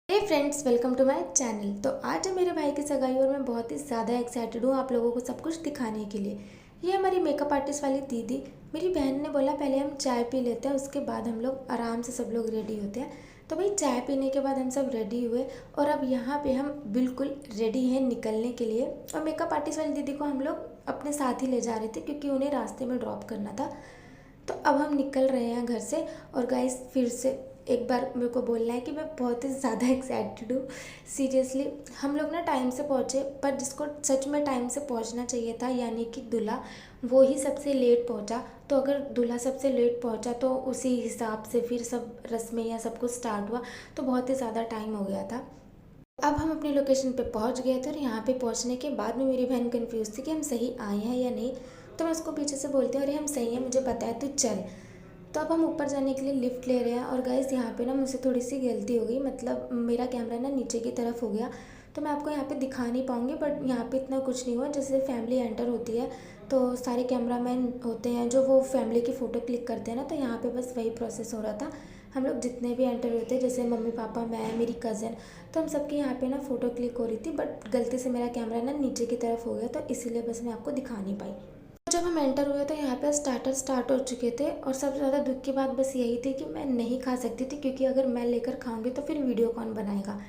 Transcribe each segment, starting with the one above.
Hey friends, welcome to my channel. तो आज है मेरे भाई की सगाई और मैं बहुत ही ज़्यादा एक्साइटेड हूँ आप लोगों को सब कुछ दिखाने के लिए। ये हमारी मेकअप आर्टिस्ट वाली दीदी, मेरी बहन ने बोला पहले हम चाय पी लेते हैं, उसके बाद हम लोग आराम से सब लोग रेडी होते हैं। तो भाई चाय पीने के बाद हम सब रेडी हुए और अब यहाँ पे हम बिल्कुल रेडी हैं निकलने के लिए। और मेकअप आर्टिस्ट वाली दीदी को हम लोग अपने साथ ही ले जा रहे थे क्योंकि उन्हें रास्ते में ड्रॉप करना था। तो अब हम निकल रहे हैं घर से। और गाइस फिर से एक बार मेरे को बोलना है कि मैं बहुत ही ज़्यादा एक्साइटेड हूँ। सीरियसली हम लोग ना टाइम से पहुँचे, पर जिसको सच में टाइम से पहुँचना चाहिए था यानी कि दूल्हा, वो ही सबसे लेट पहुँचा। तो अगर दूल्हा सबसे लेट पहुँचा तो उसी हिसाब से फिर सब रस्में या सब कुछ स्टार्ट हुआ, तो बहुत ही ज़्यादा टाइम हो गया था। अब हम अपनी लोकेशन पे पहुंच गए थे और यहाँ पे पहुंचने के बाद में मेरी बहन कंफ्यूज थी कि हम सही आए हैं या नहीं। तो मैं उसको पीछे से बोलती हूँ, अरे हम सही हैं, मुझे पता है, तू चल। तो अब हम ऊपर जाने के लिए लिफ्ट ले रहे हैं। और गाइस यहाँ पे ना मुझसे थोड़ी सी गलती हो गई, मतलब मेरा कैमरा ना नीचे की तरफ हो गया। तो मैं आपको यहाँ पे दिखा नहीं पाऊँगी, बट यहाँ पे इतना कुछ नहीं हुआ। जैसे फैमिली एंटर होती है तो सारे कैमरामैन होते हैं जो वो फैमिली की फ़ोटो क्लिक करते हैं ना, तो यहाँ पे बस वही प्रोसेस हो रहा था। हम लोग जितने भी एंटर हुए थे, जैसे मम्मी पापा, मैं, मेरी कज़न, तो हम सबके यहाँ पे ना फ़ोटो क्लिक हो रही थी, बट गलती से मेरा कैमरा ना नीचे की तरफ हो गया, तो इसीलिए बस मैं आपको दिखा नहीं पाई। जब हम एंटर हुए तो यहाँ पे स्टार्टर स्टार्ट हो चुके थे और सबसे ज़्यादा दुख की बात बस यही थी कि मैं नहीं खा सकती थी, क्योंकि अगर मैं लेकर खाऊंगी तो फिर वीडियो कौन बनाएगा।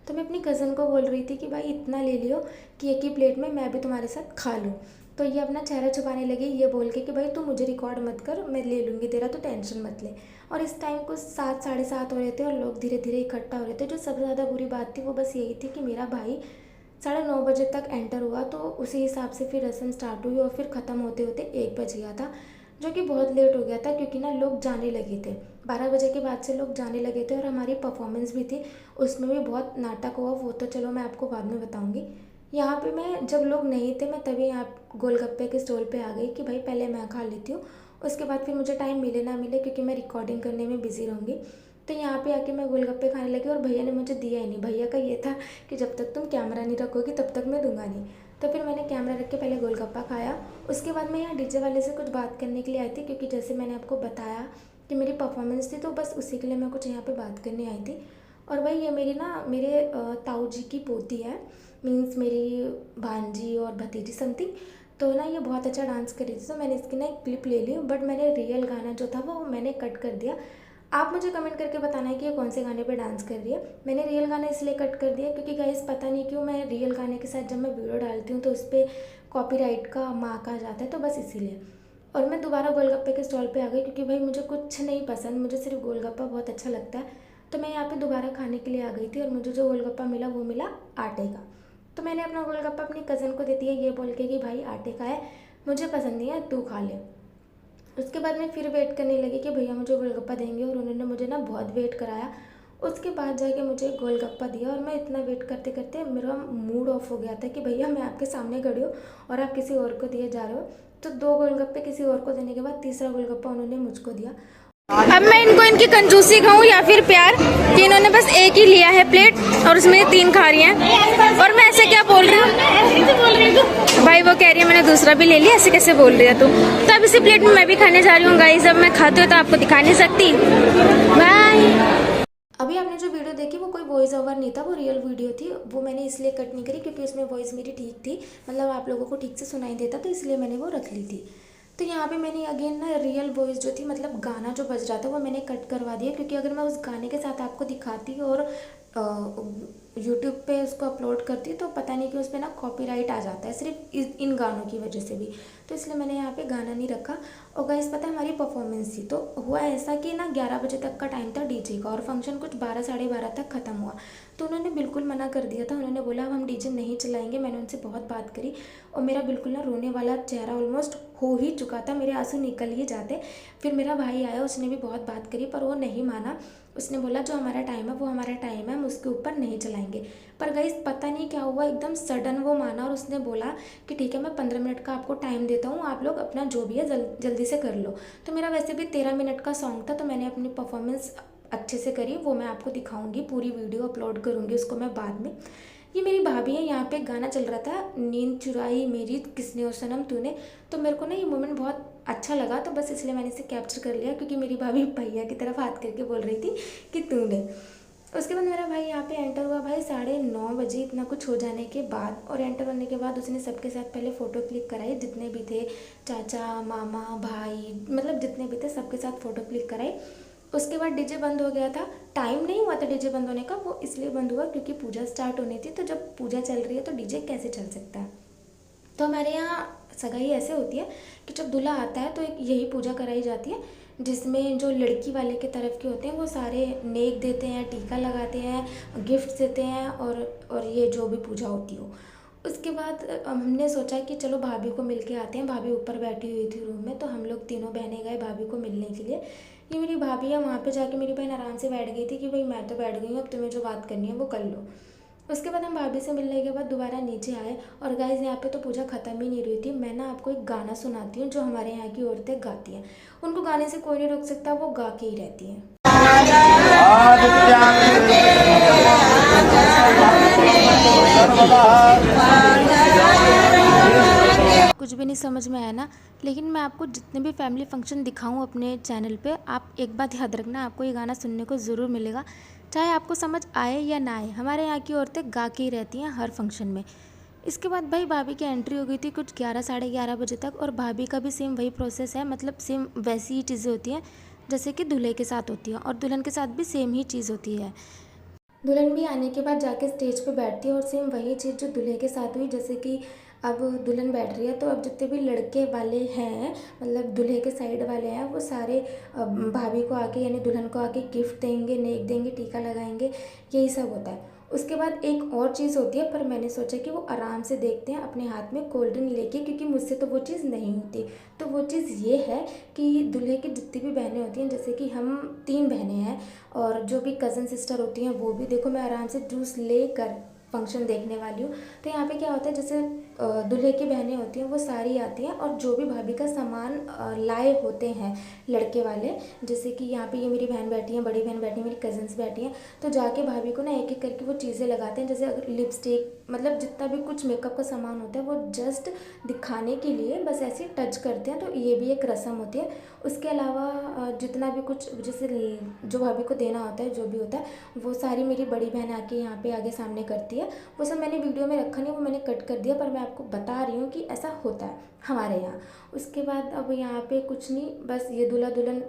तो मैं अपनी कज़न को बोल रही थी कि भाई इतना ले लियो कि एक ही प्लेट में मैं भी तुम्हारे साथ खा लूँ। तो ये अपना चेहरा छुपाने लगी ये बोल के कि भाई तू मुझे रिकॉर्ड मत कर, मैं ले लूँगी तेरा, तो टेंशन मत ले। और इस टाइम कुछ 7 साढ़े 7 हो रहे थे और लोग धीरे धीरे इकट्ठा हो रहे थे। जो सबसे ज़्यादा बुरी बात थी वो बस यही थी कि मेरा भाई 9:30 बजे तक एंटर हुआ, तो उसी हिसाब से फिर रस्म स्टार्ट हुई और फिर ख़त्म होते होते 1 बज गया था, जो कि बहुत लेट हो गया था क्योंकि ना लोग जाने लगे थे। 12 बजे के बाद से लोग जाने लगे थे और हमारी परफॉर्मेंस भी थी, उसमें भी बहुत नाटक हुआ, वो तो चलो मैं आपको बाद में बताऊंगी। यहाँ पे मैं जब लोग नहीं थे मैं तभी यहाँ गोलगप्पे के स्टॉल पे आ गई कि भाई पहले मैं खा लेती हूँ, उसके बाद फिर मुझे टाइम मिले ना मिले क्योंकि मैं रिकॉर्डिंग करने में बिज़ी रहूँगी। तो यहाँ पे आके मैं गोलगप्पे खाने लगी और भैया ने मुझे दिया ही नहीं। भैया का ये था कि जब तक तुम कैमरा नहीं रखोगी तब तक मैं दूंगा नहीं। तो फिर मैंने कैमरा रख के पहले गोलगप्पा खाया। उसके बाद मैं यहाँ डीजे वाले से कुछ बात करने के लिए आई थी, क्योंकि जैसे मैंने आपको बताया कि मेरी परफॉर्मेंस थी, तो बस उसी के लिए मैं कुछ यहाँ पे बात करने आई थी। और भाई ये मेरी ना मेरे ताऊ जी की पोती है, मीन्स मेरी भांजी और भतीजी समथिंग। तो ना ये बहुत अच्छा डांस कर रही थी, तो मैंने इसकी ना एक क्लिप ले ली, बट मैंने रियल गाना जो था वो मैंने कट कर दिया। आप मुझे कमेंट करके बताना है कि ये कौन से गाने पे डांस कर रही है। मैंने रियल गाना इसलिए कट कर दिया क्योंकि गाइस पता नहीं क्यों मैं रियल गाने के साथ जब मैं वीडियो डालती हूँ तो उस पर कॉपीराइट का मार्क आ जाता है, तो बस इसीलिए। और मैं दोबारा गोलगप्पे के स्टॉल पे आ गई क्योंकि भाई मुझे कुछ नहीं पसंद, मुझे सिर्फ गोलगप्पा बहुत अच्छा लगता है। तो मैं यहाँ पे दोबारा खाने के लिए आ गई थी और मुझे जो गोलगप्पा मिला वो मिला आटे का। तो मैंने अपना गोलगप्पा अपनी कज़न को दे दिया ये बोल के कि भाई आटे का है, मुझे पसंद नहीं है, तू खा ले। उसके बाद मैं फिर वेट करने लगी कि भैया मुझे गोलगप्पा देंगे, और उन्होंने मुझे ना बहुत वेट कराया। उसके बाद जाके मुझे गोलगप्पा दिया और मैं इतना वेट करते करते मेरा मूड ऑफ हो गया था कि भैया मैं आपके सामने खड़ी हूँ और आप किसी और को दिए जा रहे हो। तो 2 गोलगप्पे किसी और को देने के बाद तीसरा गोलगप्पा उन्होंने मुझको दिया। अब मैं इनको इनकी कंजूसी कहूँ या फिर प्यार कि इन्होंने बस एक ही लिया है प्लेट और उसमें 3 खा रही हैं। और मैं ऐसे क्या बोल रही हूँ भाई, वो कह रही है मैंने दूसरा भी ले लिया, ऐसे कैसे बोल रही है तू। तो अब इसी प्लेट में मैं भी खाने जा रही हूँ गाइस। अब मैं खाती हूँ तो आपको दिखा नहीं सकती। बाय। अभी आपने जो वीडियो देखी वो कोई वॉइस ओवर नहीं था, वो रियल वीडियो थी। वो मैंने इसलिए कट नहीं करी क्योंकि उसमें वॉइस मेरी ठीक थी, मतलब आप लोगों को ठीक से सुनाई देता, तो इसलिए मैंने वो रख ली थी। तो यहाँ पे मैंने अगेन ना रियल वॉइस जो थी, मतलब गाना जो बज रहा था वो मैंने कट करवा दिया, क्योंकि अगर मैं उस गाने के साथ आपको दिखाती और यूट्यूब पे उसको अपलोड करती तो पता नहीं कि उस पर ना कॉपीराइट आ जाता है, सिर्फ इन गानों की वजह से भी। तो इसलिए मैंने यहाँ पे गाना नहीं रखा। और गाइस पता है हमारी परफॉर्मेंस थी, तो हुआ ऐसा कि ना 11 बजे तक का टाइम था डीजे का और फंक्शन कुछ 12 साढ़े 12 तक ख़त्म हुआ। तो उन्होंने बिल्कुल मना कर दिया था, उन्होंने बोला अब हम डीजे नहीं चलाएंगे। मैंने उनसे बहुत बात करी और मेरा बिल्कुल ना रोने वाला चेहरा ऑलमोस्ट हो ही चुका था, मेरे आंसू निकल ही जाते। फिर मेरा भाई आया, उसने भी बहुत बात करी पर वो नहीं माना। उसने बोला जो हमारा टाइम है वो हमारा टाइम है, हम उसके ऊपर नहीं चलाएंगे। पर गाइस पता नहीं क्या हुआ, एकदम सडन वो माना और उसने बोला कि ठीक है मैं 15 मिनट का आपको टाइम देता हूँ, आप लोग अपना जो भी है जल्दी से कर लो। तो मेरा वैसे भी 13 मिनट का सॉन्ग था, तो मैंने अपनी परफॉर्मेंस अच्छे से करी, वो मैं आपको दिखाऊंगी, पूरी वीडियो अपलोड करूँगी उसको मैं बाद में। ये मेरी भाभी है, यहाँ पे गाना चल रहा था नींद चुराई मेरी किसने ओ सनम तूने। तो मेरे को ना ये मोमेंट बहुत अच्छा लगा, तो बस इसलिए मैंने इसे कैप्चर कर लिया, क्योंकि मेरी भाभी भैया की तरफ हाथ करके बोल रही थी कि तूने। उसके बाद मेरा भाई यहाँ पे एंटर हुआ भाई 9:30 इतना कुछ हो जाने के बाद। और एंटर होने के बाद उसने सबके साथ पहले फ़ोटो क्लिक कराई, जितने भी थे चाचा मामा भाई, मतलब जितने भी थे सबके साथ फ़ोटो क्लिक कराई। उसके बाद डीजे बंद हो गया था। टाइम नहीं हुआ था डीजे बंद होने का, वो इसलिए बंद हुआ क्योंकि पूजा स्टार्ट होनी थी। तो जब पूजा चल रही है तो डीजे कैसे चल सकता है। तो हमारे यहाँ सगाई ऐसे होती है कि जब दूल्हा आता है तो एक यही पूजा कराई जाती है, जिसमें जो लड़की वाले के तरफ के होते हैं वो सारे नेक देते हैं, टीका लगाते हैं, गिफ्ट देते हैं और ये जो भी पूजा होती हो। उसके बाद हमने सोचा कि चलो भाभी को मिल के आते हैं। भाभी ऊपर बैठी हुई थी रूम में, तो हम लोग तीनों बहनें गए भाभी को मिलने के लिए। ये मेरी भाभी है, वहाँ पे जाके मेरी बहन आराम से बैठ गई थी कि भाई मैं तो बैठ गई हूँ, अब तुम्हें जो बात करनी है वो कर लो। उसके बाद हम भाभी से मिलने के बाद दोबारा नीचे आए। और गाइस यहाँ पे तो पूजा ख़त्म ही नहीं रही थी। मैं ना आपको एक गाना सुनाती हूँ जो हमारे यहाँ की औरतें गाती हैं। उनको गाने से कोई नहीं रोक सकता, वो गा के ही रहती हैं। कुछ भी नहीं समझ में आया ना, लेकिन मैं आपको जितने भी फैमिली फंक्शन दिखाऊं अपने चैनल पे, आप एक बात याद रखना, आपको ये गाना सुनने को ज़रूर मिलेगा, चाहे आपको समझ आए या ना आए। हमारे यहाँ की औरतें गा के ही रहती हैं हर फंक्शन में। इसके बाद भाई भाभी की एंट्री हो गई थी कुछ 11 साढ़े 11 बजे तक। और भाभी का भी सेम वही प्रोसेस है, मतलब सेम वैसी ही चीज़ें होती हैं जैसे कि दूल्हे के साथ होती है, और दुल्हन के साथ भी सेम ही चीज़ होती है। दुल्हन भी आने के बाद जाके स्टेज पे बैठती है और सेम वही चीज़ जो दूल्हे के साथ हुई। जैसे कि अब दुल्हन बैठ रही है तो अब जितने भी लड़के वाले हैं, मतलब दूल्हे के साइड वाले हैं, वो सारे भाभी को आके यानी दुल्हन को आके गिफ्ट देंगे, नेक देंगे, टीका लगाएंगे, यही सब होता है। उसके बाद एक और चीज़ होती है, पर मैंने सोचा कि वो आराम से देखते हैं अपने हाथ में कोल्ड ड्रिंक लेके, क्योंकि मुझसे तो वो चीज़ नहीं होती। तो वो चीज़ ये है कि दूल्हे की जितनी भी बहनें होती हैं, जैसे कि हम 3 बहनें हैं और जो भी कज़न सिस्टर होती हैं वो भी, देखो मैं आराम से जूस लेकर फंक्शन देखने वाली हूँ। तो यहाँ पे क्या होता है, जैसे दूल्हे की बहनें होती हैं वो सारी आती हैं और जो भी भाभी का सामान लाए होते हैं लड़के वाले, जैसे कि यहाँ पे ये मेरी बहन बैठी है, बड़ी बहन बैठी है, मेरी कज़न्स बैठी हैं, तो जाके भाभी को ना एक एक करके वो चीज़ें लगाते हैं। जैसे अगर लिपस्टिक, मतलब जितना भी कुछ मेकअप का सामान होता है वो जस्ट दिखाने के लिए बस ऐसे टच करते हैं। तो ये भी एक रस्म होती है। उसके अलावा जितना भी कुछ जैसे जो भाभी को देना होता है, जो भी होता है, वो सारी मेरी बड़ी बहन आके यहाँ पे आगे सामने करती है। वो सब मैंने वीडियो में रखा नहीं, वो मैंने कट कर दिया, पर मैं आपको बता रही हूँ कि ऐसा होता है हमारे यहाँ। उसके बाद अब यहाँ पे कुछ नहीं, बस ये दूल्हा दुल्हन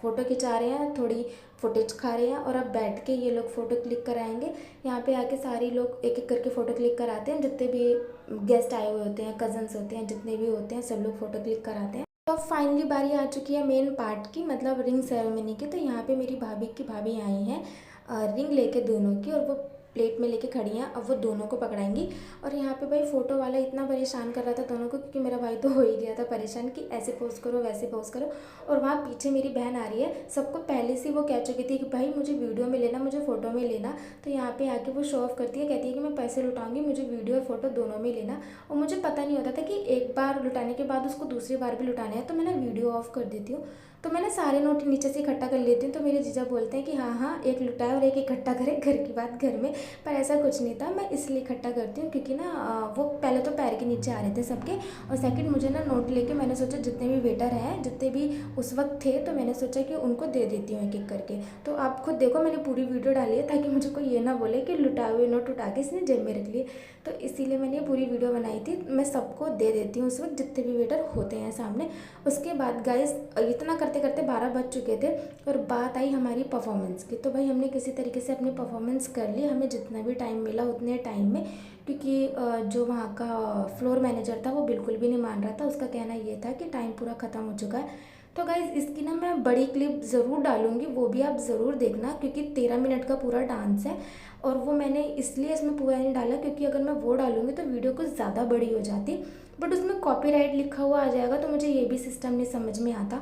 फ़ोटो खिंचा रहे हैं, थोड़ी फुटेज खा रहे हैं और अब बैठ के ये लोग फ़ोटो क्लिक कराएंगे। यहाँ पे आके सारे लोग एक एक करके फ़ोटो क्लिक कराते हैं, जितने भी गेस्ट आए हुए होते हैं, कज़न्स होते हैं, जितने भी होते हैं, सब लोग फ़ोटो क्लिक कराते हैं। तो फाइनली बारी आ चुकी है मेन पार्ट की, मतलब रिंग सेरेमनी की। तो यहाँ पे मेरी भाभी आई हैं रिंग लेके दोनों की, और वो प्लेट में लेके खड़ी हैं। अब वो दोनों को पकड़ाएंगी। और यहाँ पे भाई फ़ोटो वाला इतना परेशान कर रहा था दोनों को, क्योंकि मेरा भाई तो हो ही गया था परेशान कि ऐसे पोज करो, वैसे पोज करो। और वहाँ पीछे मेरी बहन आ रही है, सबको पहले से वो कह चुकी थी कि भाई मुझे वीडियो में लेना, मुझे फ़ोटो में लेना। तो यहाँ पे आके वो शो ऑफ करती है, कहती है कि मैं पैसे लुटाऊंगी, मुझे वीडियो और फोटो दोनों में लेना। और मुझे पता नहीं होता था कि एक बार लुटाने के बाद उसको दूसरी बार भी लुटाने हैं, तो मैं ना वीडियो ऑफ कर देती हूँ। तो मैं ना सारे नोट नीचे से इकट्ठा कर लेती हूँ। तो मेरे जीजा बोलते हैं कि हाँ हाँ एक लुटाए और एक इकट्ठा करे, घर की बात घर में। पर ऐसा कुछ नहीं था, मैं इसलिए इकट्ठा करती हूँ क्योंकि ना वो पहले तो पैर के नीचे आ रहे थे सबके, और सेकंड मुझे ना नोट लेके मैंने सोचा जितने भी वेटर हैं, जितने भी उस वक्त थे, तो मैंने सोचा कि उनको दे देती हूँ एक एक करके। तो आप खुद देखो मैंने पूरी वीडियो डाली है ताकि मुझे कोई ये ना बोले कि लुटाए हुए नोट उठा के इसने जेब में रख लिए। तो इसीलिए मैंने ये पूरी वीडियो बनाई थी। मैं सबको दे देती हूँ उस वक्त जितने भी वेटर होते हैं सामने। उसके बाद गाइस इतना करते करते 12 बज चुके थे और बात आई हमारी परफॉर्मेंस की। तो भाई हमने किसी तरीके से अपनी परफॉर्मेंस कर ली, हमें जितना भी टाइम मिला उतने टाइम में, क्योंकि जो वहाँ का फ्लोर मैनेजर था वो बिल्कुल भी नहीं मान रहा था। उसका कहना ये था कि टाइम पूरा ख़त्म हो चुका है। तो गाइज़ इसकी ना मैं बड़ी क्लिप ज़रूर डालूंगी, वो भी आप ज़रूर देखना, क्योंकि 13 मिनट का पूरा डांस है। और वो मैंने इसलिए इसमें पूरा नहीं डाला क्योंकि अगर मैं वो डालूंगी तो वीडियो कुछ ज़्यादा बड़ी हो जाती, बट उसमें कॉपीराइट लिखा हुआ आ जाएगा, तो मुझे ये भी सिस्टम नहीं समझ में आता।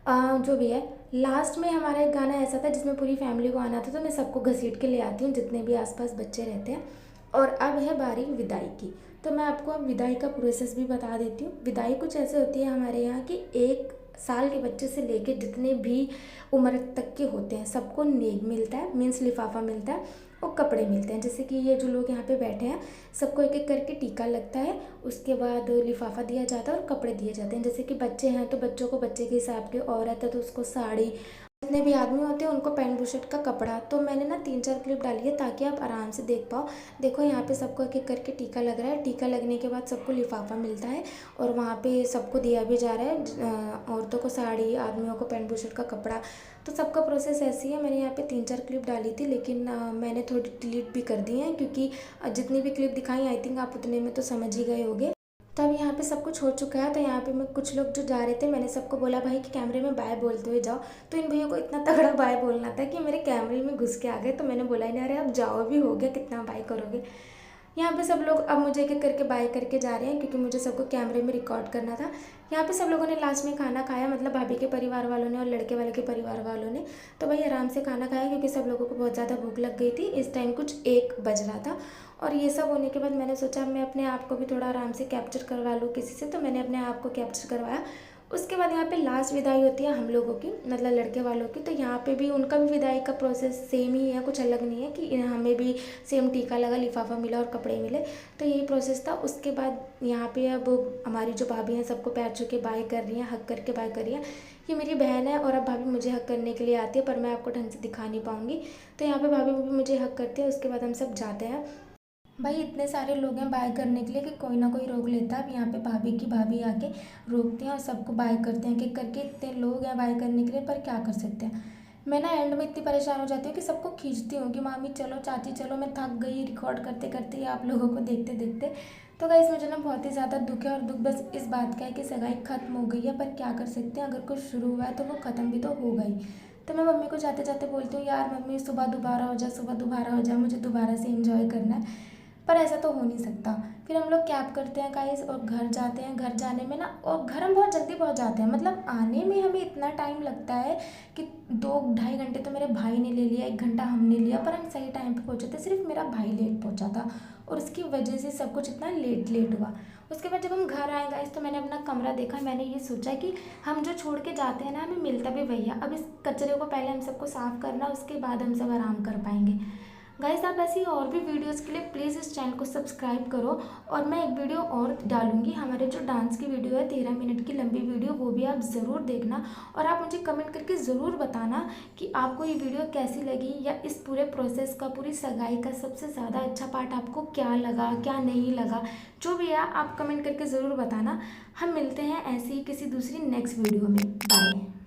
जो भी है, लास्ट में हमारा एक गाना ऐसा था जिसमें पूरी फैमिली को आना था, तो मैं सबको घसीट के ले आती हूँ जितने भी आसपास बच्चे रहते हैं। और अब है बारी विदाई की। तो मैं आपको अब विदाई का प्रोसेस भी बता देती हूँ। विदाई कुछ ऐसे होती है हमारे यहाँ की 1 साल के बच्चे से लेके जितने भी उम्र तक के होते हैं सबको नेक मिलता है, मीन्स लिफाफा मिलता है और कपड़े मिलते हैं। जैसे कि ये जो लोग यहाँ पे बैठे हैं सबको एक एक करके टीका लगता है, उसके बाद लिफाफा दिया जाता है और कपड़े दिए जाते हैं। जैसे कि बच्चे हैं तो बच्चों को बच्चे के हिसाब के, औरत है तो उसको साड़ी, जितने भी आदमी होते हैं उनको पैंट बुशर्ट का कपड़ा। तो मैंने ना 3-4 क्लिप डाली है ताकि आप आराम से देख पाओ। देखो यहाँ पे सबको एक एक करके टीका लग रहा है। टीका लगने के बाद सबको लिफाफा मिलता है और वहाँ पे सबको दिया भी जा रहा है। औरतों को साड़ी, आदमियों को पैंट बुशर्ट का कपड़ा। तो सबका प्रोसेस ऐसी है। मैंने यहाँ पे 3-4 क्लिप डाली थी, लेकिन मैंने थोड़ी डिलीट भी कर दी हैं, क्योंकि जितनी भी क्लिप दिखाई आई थिंक आप उतने में तो समझ ही गए होंगे। तब यहाँ पे सब कुछ हो चुका है। तो यहाँ पे मैं कुछ लोग जो जा रहे थे, मैंने सबको बोला भाई कि कैमरे में बाय बोलते हुए जाओ। तो इन भैया को इतना तगड़ा बाय बोलना था कि मेरे कैमरे में घुस के आ गए। तो मैंने बोला ही नहीं, अरे अब जाओ भी हो गया, कितना बाय करोगे। यहाँ पे सब लोग अब मुझे एक एक करके बाय करके जा रहे हैं, क्योंकि मुझे सबको कैमरे में रिकॉर्ड करना था। यहाँ पे सब लोगों ने लास्ट में खाना खाया, मतलब भाभी के परिवार वालों ने और लड़के वाले के परिवार वालों ने। तो भाई आराम से खाना खाया, क्योंकि सब लोगों को बहुत ज़्यादा भूख लग गई थी। इस टाइम कुछ 1 बज रहा था। और ये सब होने के बाद मैंने सोचा मैं अपने आप को भी थोड़ा आराम से कैप्चर करवा लूँ किसी से। तो मैंने अपने आप को कैप्चर करवाया। उसके बाद यहाँ पे लास्ट विदाई होती है हम लोगों की, मतलब लड़के वालों की। तो यहाँ पे भी उनका भी विदाई का प्रोसेस सेम ही है, कुछ अलग नहीं है कि हमें भी सेम टीका लगा, लिफाफा मिला और कपड़े मिले। तो यही प्रोसेस था। उसके बाद यहाँ पे अब हमारी जो भाभी हैं सबको पैर छू के बाय कर रही हैं, हक करके बाय कर रही हैं। ये मेरी बहन है और अब भाभी मुझे हक करने के लिए आती है, पर मैं आपको ढंग से दिखा नहीं पाऊँगी। तो यहाँ पर भाभी भी मुझे हक करती है। उसके बाद हम सब जाते हैं। भाई इतने सारे लोग हैं बाय करने के लिए कि कोई ना कोई रोक लेता है। अब यहाँ पे भाभी आके रोकते हैं और सबको बाय करते हैं, कि करके इतने लोग हैं बाय करने के लिए, पर क्या कर सकते हैं। मैं ना एंड में इतनी परेशान हो जाती हूँ कि सबको खींचती हूँ कि मामी चलो, चाची चलो, मैं थक गई रिकॉर्ड करते करते आप लोगों को देखते देखते। तो गाइस मुझे ना बहुत ही ज़्यादा दुख है, और दुख बस इस बात का है कि सगाई ख़त्म हो गई है, पर क्या कर सकते हैं, अगर कुछ शुरू हुआ है तो वो ख़त्म भी तो होगा ही। तो मैं मम्मी को जाते जाते बोलती हूँ, यार मम्मी सुबह दोबारा हो जाए, मुझे दोबारा से इंजॉय करना है। पर ऐसा तो हो नहीं सकता। फिर हम लोग कैब करते हैं गाइस और घर जाते हैं। घर जाने में ना, और घर हम बहुत जल्दी पहुंच जाते हैं, मतलब आने में हमें इतना टाइम लगता है कि 2-2.5 घंटे तो मेरे भाई ने ले लिया, 1 घंटा हमने लिया, पर हम सही टाइम पे पहुंचे थे। सिर्फ मेरा भाई लेट पहुंचा था और उसकी वजह से सब कुछ इतना लेट हुआ। उसके बाद जब हम घर आए गाइस, तो मैंने अपना कमरा देखा। मैंने ये सोचा कि हम जो छोड़ के जाते हैं ना, हमें मिलता भी वही है। अब इस कचरे को पहले हम सबको साफ़ करना, उसके बाद हम सब आराम कर पाएंगे। गाइस आप ऐसी और भी वीडियोस के लिए प्लीज़ इस चैनल को सब्सक्राइब करो। और मैं एक वीडियो और डालूंगी, हमारे जो डांस की वीडियो है 13 मिनट की लंबी वीडियो, वो भी आप ज़रूर देखना। और आप मुझे कमेंट करके ज़रूर बताना कि आपको ये वीडियो कैसी लगी, या इस पूरे प्रोसेस का, पूरी सगाई का सबसे ज़्यादा अच्छा पार्ट आपको क्या लगा, क्या नहीं लगा। जो भी है आप कमेंट करके ज़रूर बताना। हम मिलते हैं ऐसी ही किसी दूसरी नेक्स्ट वीडियो में। बाय।